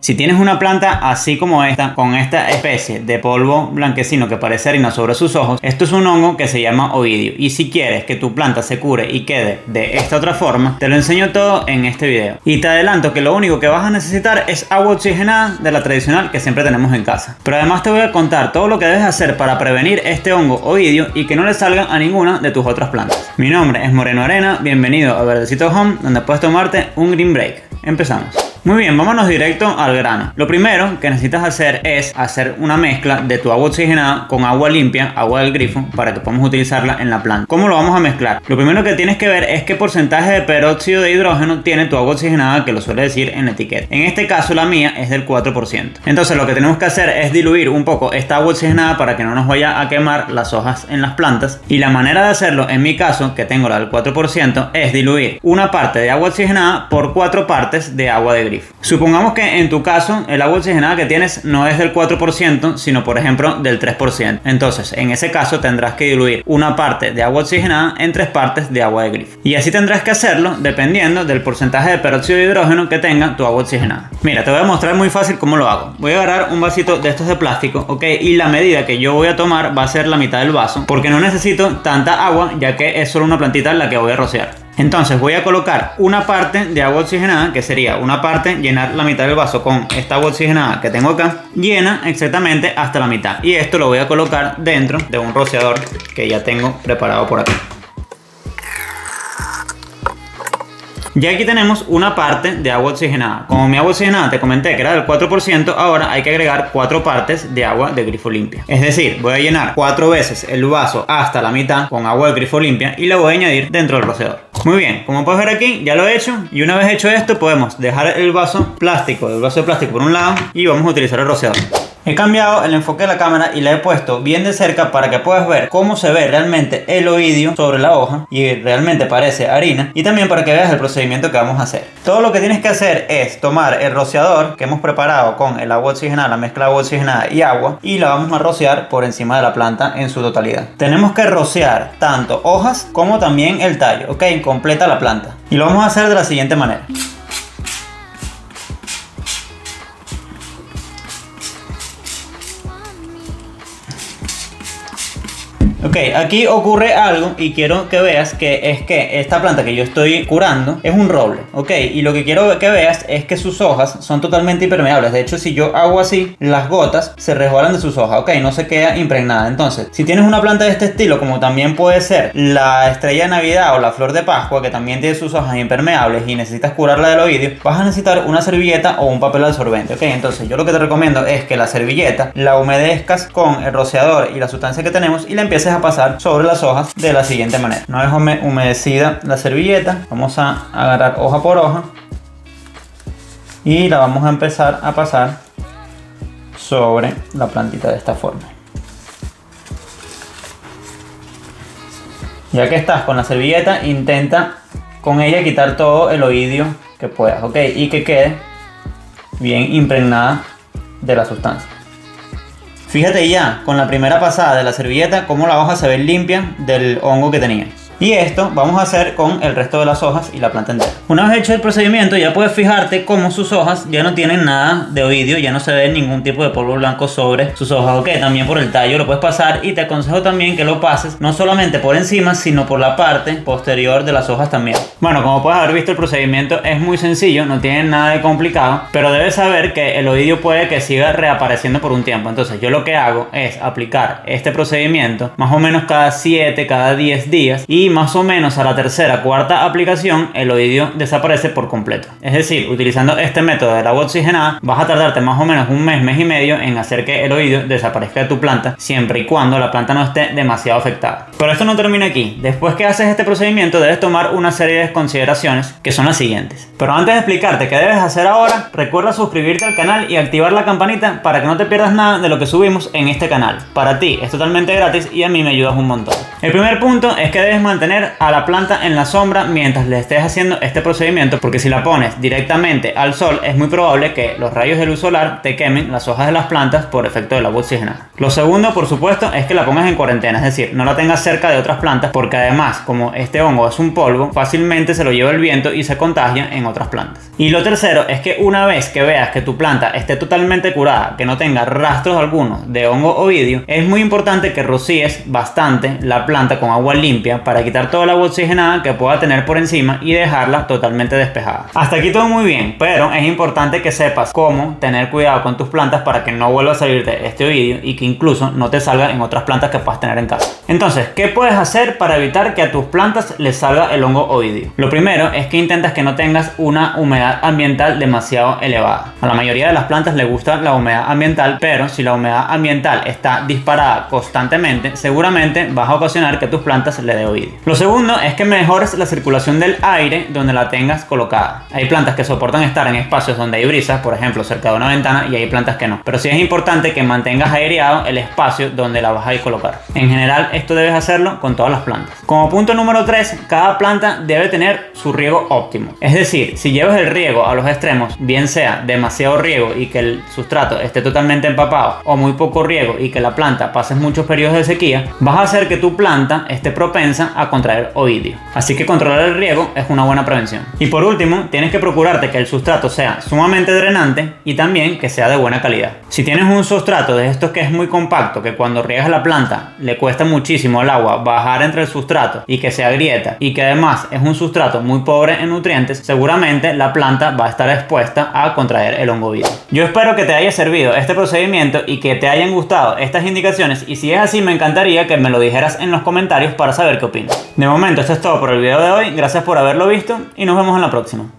Si tienes una planta así como esta, con esta especie de polvo blanquecino que parece harina sobre sus ojos, esto es un hongo que se llama oidio. Y si quieres que tu planta se cure y quede de esta otra forma, te lo enseño todo en este video. Y te adelanto que lo único que vas a necesitar es agua oxigenada de la tradicional que siempre tenemos en casa. Pero además te voy a contar todo lo que debes hacer para prevenir este hongo oidio y que no le salgan a ninguna de tus otras plantas. Mi nombre es Moreno Arena, bienvenido a Verdecito Home, donde puedes tomarte un green break. Empezamos. Muy bien, vámonos directo al grano. Lo primero que necesitas hacer es hacer una mezcla de tu agua oxigenada con agua limpia, agua del grifo, para que podamos utilizarla en la planta. ¿Cómo lo vamos a mezclar? Lo primero que tienes que ver es qué porcentaje de peróxido de hidrógeno tiene tu agua oxigenada, que lo suele decir en la etiqueta. En este caso la mía es del 4%. Entonces lo que tenemos que hacer es diluir un poco esta agua oxigenada para que no nos vaya a quemar las hojas en las plantas. Y la manera de hacerlo, en mi caso, que tengo la del 4%, es diluir una parte de agua oxigenada por 4 partes de agua de grifo. Supongamos que en tu caso el agua oxigenada que tienes no es del 4%, sino por ejemplo del 3%. Entonces en ese caso tendrás que diluir una parte de agua oxigenada en 3 partes de agua de grifo. Y así tendrás que hacerlo dependiendo del porcentaje de peróxido de hidrógeno que tenga tu agua oxigenada. Mira, te voy a mostrar muy fácil cómo lo hago. Voy a agarrar un vasito de estos de plástico, ¿ok? Y la medida que yo voy a tomar va a ser la mitad del vaso, porque no necesito tanta agua, ya que es solo una plantita la que voy a rociar. Entonces voy a colocar una parte de agua oxigenada, que sería una parte, llenar la mitad del vaso con esta agua oxigenada que tengo acá, llena exactamente hasta la mitad. Y esto lo voy a colocar dentro de un rociador que ya tengo preparado por acá. Ya aquí tenemos una parte de agua oxigenada. Como mi agua oxigenada te comenté que era del 4%, ahora hay que agregar 4 partes de agua de grifo limpia. Es decir, voy a llenar 4 veces el vaso hasta la mitad con agua de grifo limpia y la voy a añadir dentro del rociador. Muy bien, como puedes ver aquí, ya lo he hecho. Y una vez hecho esto, podemos dejar el vaso de plástico por un lado y vamos a utilizar el rociador. He cambiado el enfoque de la cámara y la he puesto bien de cerca para que puedas ver cómo se ve realmente el oidio sobre la hoja y realmente parece harina, y también para que veas el procedimiento que vamos a hacer. Todo lo que tienes que hacer es tomar el rociador que hemos preparado con el agua oxigenada, la mezcla de agua oxigenada y agua, y la vamos a rociar por encima de la planta en su totalidad. Tenemos que rociar tanto hojas como también el tallo, ok, completa la planta. Y lo vamos a hacer de la siguiente manera. Ok, aquí ocurre algo y quiero que veas que es que esta planta que yo estoy curando es un roble, ok, y lo que quiero que veas es que sus hojas son totalmente impermeables. De hecho, si yo hago así, las gotas se resbalan de sus hojas, ok, no se queda impregnada. Entonces, si tienes una planta de este estilo, como también puede ser la estrella de Navidad o la flor de Pascua, que también tiene sus hojas impermeables y necesitas curarla del oidio, vas a necesitar una servilleta o un papel absorbente, ok. Entonces yo lo que te recomiendo es que la servilleta la humedezcas con el rociador y la sustancia que tenemos y la empieces a pasar sobre las hojas de la siguiente manera. Una vez humedecida la servilleta, vamos a agarrar hoja por hoja y la vamos a empezar a pasar sobre la plantita de esta forma. Ya que estás con la servilleta, intenta con ella quitar todo el oidio que puedas, ok, y que quede bien impregnada de la sustancia. Fíjate ya con la primera pasada de la servilleta cómo la hoja se ve limpia del hongo que tenía. Y esto vamos a hacer con el resto de las hojas y la planta entera. Una vez hecho el procedimiento, ya puedes fijarte cómo sus hojas ya no tienen nada de oidio, ya no se ve ningún tipo de polvo blanco sobre sus hojas. Ok, también por el tallo lo puedes pasar, y te aconsejo también que lo pases no solamente por encima, sino por la parte posterior de las hojas también. Bueno, como puedes haber visto, el procedimiento es muy sencillo, no tiene nada de complicado, pero debes saber que el oidio puede que siga reapareciendo por un tiempo. Entonces yo lo que hago es aplicar este procedimiento más o menos cada 7, cada 10 días, y más o menos a la tercera, cuarta aplicación el oidio desaparece por completo. Es decir, utilizando este método del agua oxigenada vas a tardarte más o menos un mes, mes y medio en hacer que el oidio desaparezca de tu planta, siempre y cuando la planta no esté demasiado afectada. Pero esto no termina aquí. Después que haces este procedimiento debes tomar una serie de consideraciones que son las siguientes. Pero antes de explicarte qué debes hacer ahora, recuerda suscribirte al canal y activar la campanita para que no te pierdas nada de lo que subimos en este canal. Para ti es totalmente gratis y a mí me ayudas un montón. El primer punto es que debes mantener mantener a la planta en la sombra mientras le estés haciendo este procedimiento, porque si la pones directamente al sol es muy probable que los rayos de luz solar te quemen las hojas de las plantas por efecto del agua oxigenada. Lo segundo, por supuesto, es que la pongas en cuarentena, es decir, no la tengas cerca de otras plantas, porque además, como este hongo es un polvo, fácilmente se lo lleva el viento y se contagia en otras plantas. Y lo tercero es que una vez que veas que tu planta esté totalmente curada, que no tenga rastros algunos de hongo ovidio, es muy importante que rocíes bastante la planta con agua limpia para quitar toda el agua oxigenada que pueda tener por encima y dejarla totalmente despejada. Hasta aquí todo muy bien, pero es importante que sepas cómo tener cuidado con tus plantas para que no vuelva a salirte este ovidio y que incluso no te salga en otras plantas que puedas tener en casa. Entonces, ¿qué puedes hacer para evitar que a tus plantas les salga el hongo ovidio? Lo primero es que intentas que no tengas una humedad ambiental demasiado elevada. A la mayoría de las plantas les gusta la humedad ambiental, pero si la humedad ambiental está disparada constantemente, seguramente vas a ocasionar que a tus plantas le dé ovidio. Lo segundo es que mejores la circulación del aire donde la tengas colocada. Hay plantas que soportan estar en espacios donde hay brisas, por ejemplo cerca de una ventana, y hay plantas que no. Pero sí es importante que mantengas aireado el espacio donde la vas a colocar. En general, esto debes hacerlo con todas las plantas. Como punto número 3, cada planta debe tener su riego óptimo. Es decir, si llevas el riego a los extremos, bien sea demasiado riego y que el sustrato esté totalmente empapado, o muy poco riego y que la planta pase muchos periodos de sequía, vas a hacer que tu planta esté propensa a contraer ovidio. Así que controlar el riego es una buena prevención. Y por último, tienes que procurarte que el sustrato sea sumamente drenante y también que sea de buena calidad. Si tienes un sustrato de estos que es muy compacto, que cuando riegas la planta le cuesta muchísimo al agua bajar entre el sustrato y que se agrieta, y que además es un sustrato muy pobre en nutrientes, seguramente la planta va a estar expuesta a contraer el hongo ovidio. Yo espero que te haya servido este procedimiento y que te hayan gustado estas indicaciones, y si es así me encantaría que me lo dijeras en los comentarios para saber qué opinas. De momento esto es todo por el video de hoy, gracias por haberlo visto y nos vemos en la próxima.